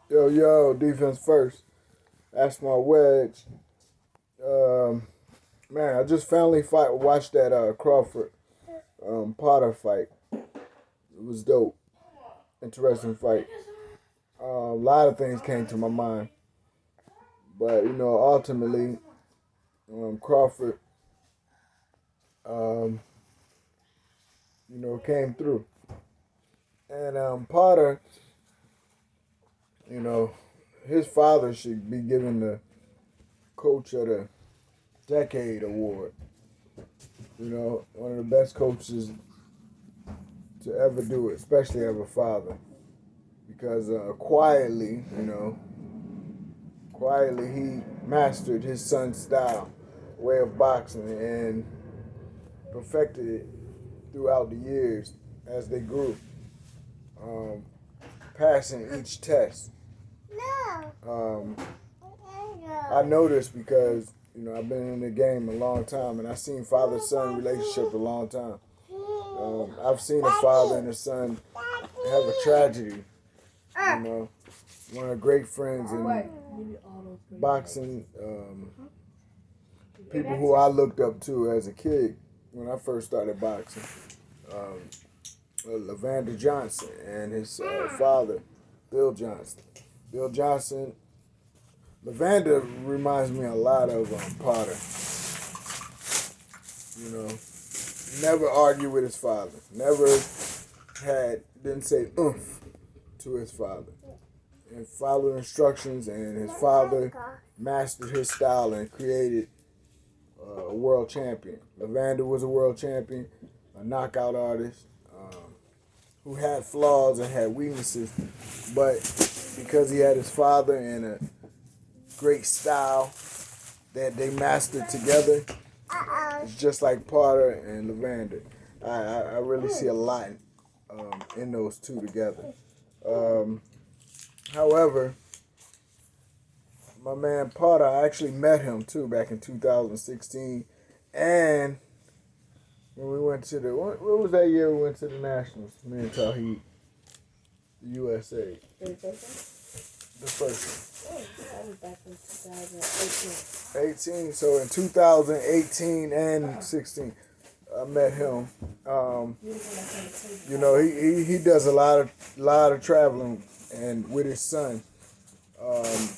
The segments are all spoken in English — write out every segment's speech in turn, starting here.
Yo, defense first. That's my wedge. Um, Man, I just finally watched that Crawford Potter fight. It was dope. Interesting fight. A lot of things came to my mind, but ultimately, Crawford, um, came through, and Potter, you know, his father should be given the Coach of the Decade award. One of the best coaches to ever do it, especially as a father, because quietly he mastered his son's style, way of boxing, and perfected it throughout the years as they grew, um, passing each test. Um, I know this because I've been in the game a long time, and I've seen father-son relationship a long time. I've seen a father and a son have a tragedy. One of the great friends in boxing, people who I looked up to as a kid when I first started boxing, um, Levander Johnson and his father, Bill Johnson. Bill Johnson, Levander reminds me a lot of Potter. You know, never argued with his father. Never didn't say oomph to his father. And followed instructions, and his father mastered his style and created a world champion. Levander was a world champion, a knockout artist, who had flaws and had weaknesses, but because he had his father and a great style that they mastered together, it's just like Potter and Levander. I really see a lot in those two together. However, my man Potter, I actually met him too back in 2016, and when we went to what was that year we went to the Nationals? Me and Tawheed, the USA, the first one. That was back in 2018. 18. So in 2018 and 16, I met him. He does a lot of traveling and with his son,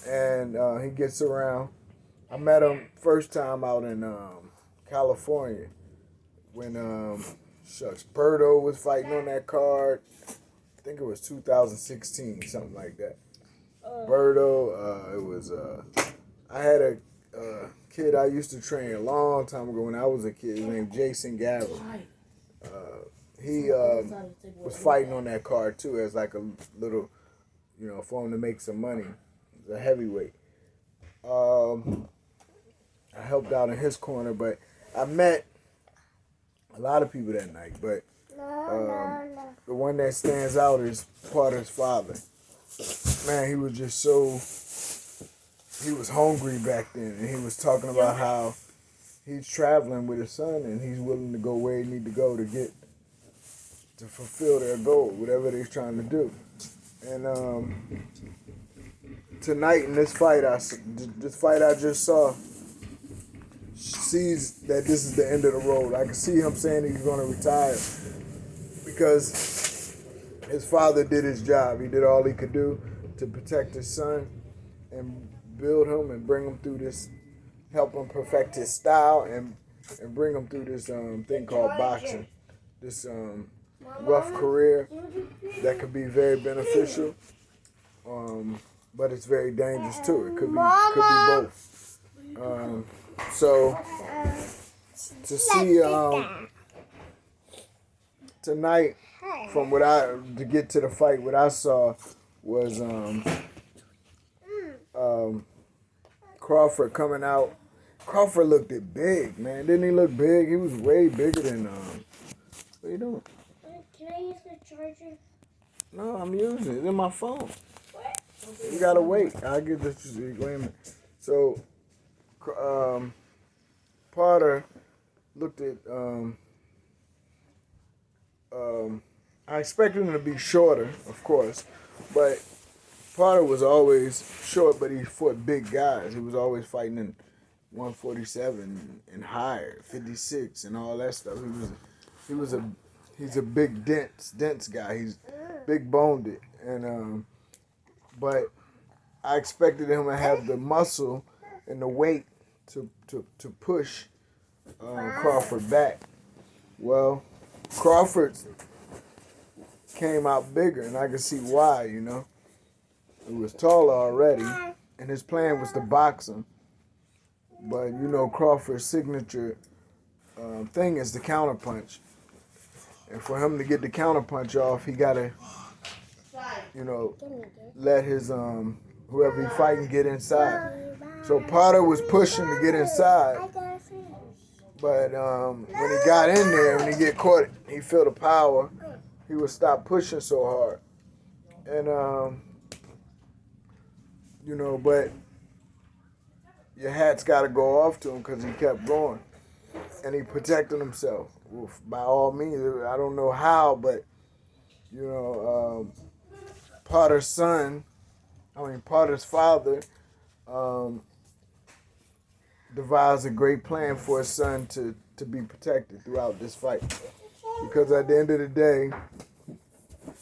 and he gets around. I met him first time out in California when Birdo was fighting on that card. I think it was 2016, something like that. Birdo, it was. I had a kid I used to train a long time ago when I was a kid named Jason Gavin. He was fighting on that card too as like a little, for him to make some money. He's a heavyweight. I helped out in his corner, but I met a lot of people that night. But the one that stands out is Potter's father. Man, he was just he was hungry back then, and he was talking about how he's traveling with his son, and he's willing to go where he need to go to fulfill their goal, whatever they're trying to do. And tonight in this fight I just saw, sees that this is the end of the road. I can see him saying he's going to retire because his father did his job. He did all he could do to protect his son and build him and bring him through this, help him perfect his style and bring him through this thing called boxing. This rough career that could be very beneficial, but it's very dangerous too. It could be both. So to see tonight, to get to the fight, what I saw was Crawford coming out. Crawford looked big, man. Didn't he look big? He was way bigger than what are you doing? Can I use the charger? No, I'm using it. It's in my phone. You gotta wait. I'll get this. Wait a minute. So, Potter looked at. I expected him to be shorter, of course, but Potter was always short, but he fought big guys. He was always fighting in 147 and higher, 56 and all that stuff. He's a big dense guy. He's big boned it, and but I expected him to have the muscle and the weight to push Crawford back. Well, Crawford came out bigger, and I could see why. You know, he was taller already, and his plan was to box him. But you know, Crawford's signature thing is the counterpunch, and for him to get the counterpunch off, he gotta, you know, let his whoever he fighting get inside. So Potter was pushing to get inside, but when he got in there, when he get caught, he felt the power. He would stop pushing so hard, and you know, but your hat's got to go off to him because he kept going, and he protected himself. By all means, I don't know how, but you know, Potter's father, devised a great plan for his son to be protected throughout this fight. Because at the end of the day,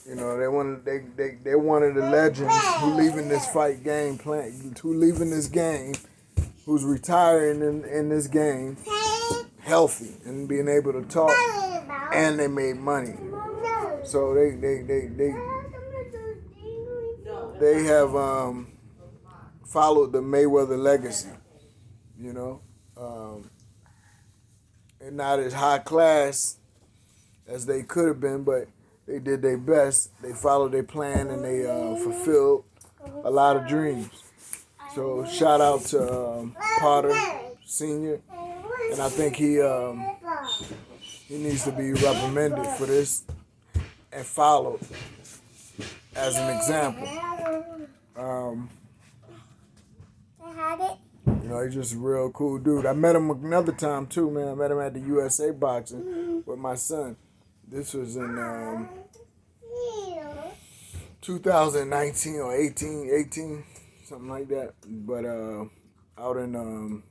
you know, they're one of the legends who leaving this fight game playing, who leaving this game, who's retiring in this game healthy and being able to talk, and they made money. So they have followed the Mayweather legacy, you know. And not as high class as they could have been, but they did their best. They followed their plan, and they fulfilled a lot of dreams. So shout out to Potter Sr., and I think he needs to be reprimanded for this and followed as an example. You know, he's just a real cool dude. I met him another time too, man. I met him at the USA boxing with my son. This was in 2019 or 18, something like that. But out in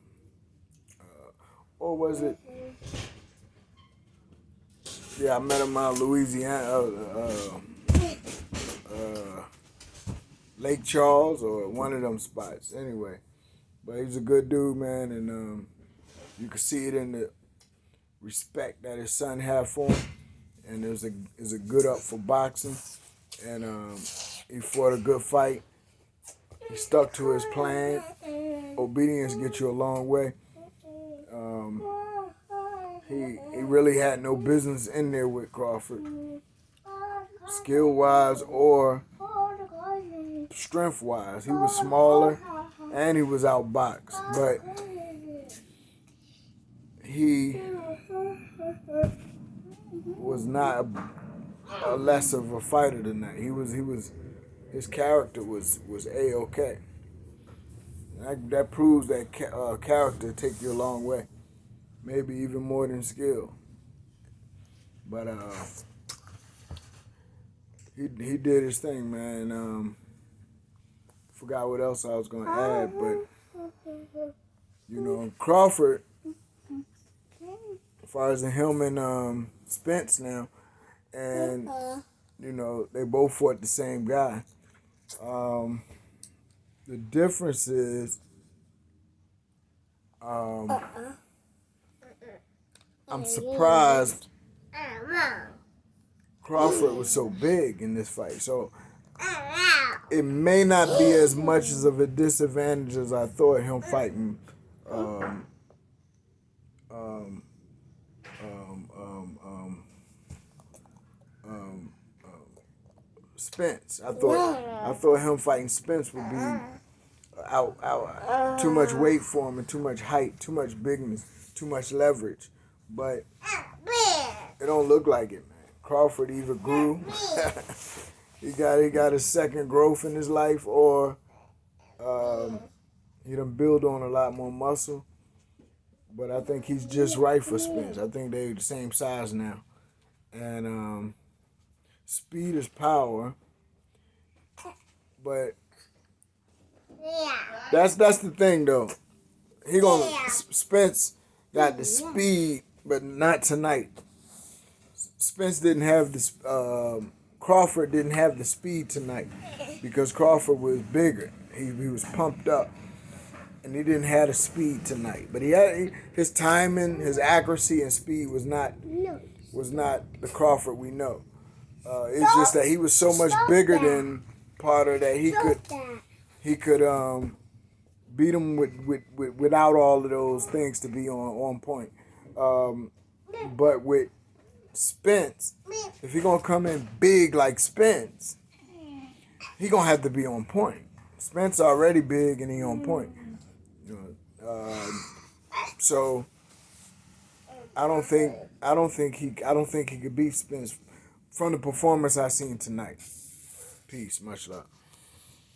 or was it? Yeah, I met him out in Louisiana, Lake Charles or one of them spots. Anyway, but he's a good dude, man, and you can see it in the respect that his son had for him, and there's a good up for boxing, and he fought a good fight. He stuck to his plan. Obedience gets you a long way. He really had no business in there with Crawford, skill-wise or strength-wise. He was smaller and he was outboxed, but he was not a less of a fighter than that. His character was A-okay. That proves that character take you a long way, maybe even more than skill. But he did his thing, man. Forgot what else I was gonna add, but you know, Crawford, as far as him and Spence now, and you know, they both fought the same guy. The difference is, I'm surprised Crawford was so big in this fight. So it may not be as much of a disadvantage as I thought, him fighting Spence. I thought him fighting Spence would be out too much weight for him and too much height, too much bigness, too much leverage. But it don't look like it, man. Crawford either grew, he got his second growth in his life, or he done build on a lot more muscle. But I think he's just right for Spence. I think they're the same size now. And speed is power. But That's the thing though. He gonna Spence got the speed, but not tonight. Spence didn't have this. Crawford didn't have the speed tonight because Crawford was bigger. He was pumped up, and he didn't have the speed tonight. But his timing, his accuracy, and speed was not the Crawford we know. It's just that he was so much bigger than Potter that he could beat him without all of those things to be on point. But with Spence, if he gonna come in big like Spence, he gonna have to be on point. Spence already big and he on point. So I don't think he could beat Spence from the performance I seen tonight. Peace, much love.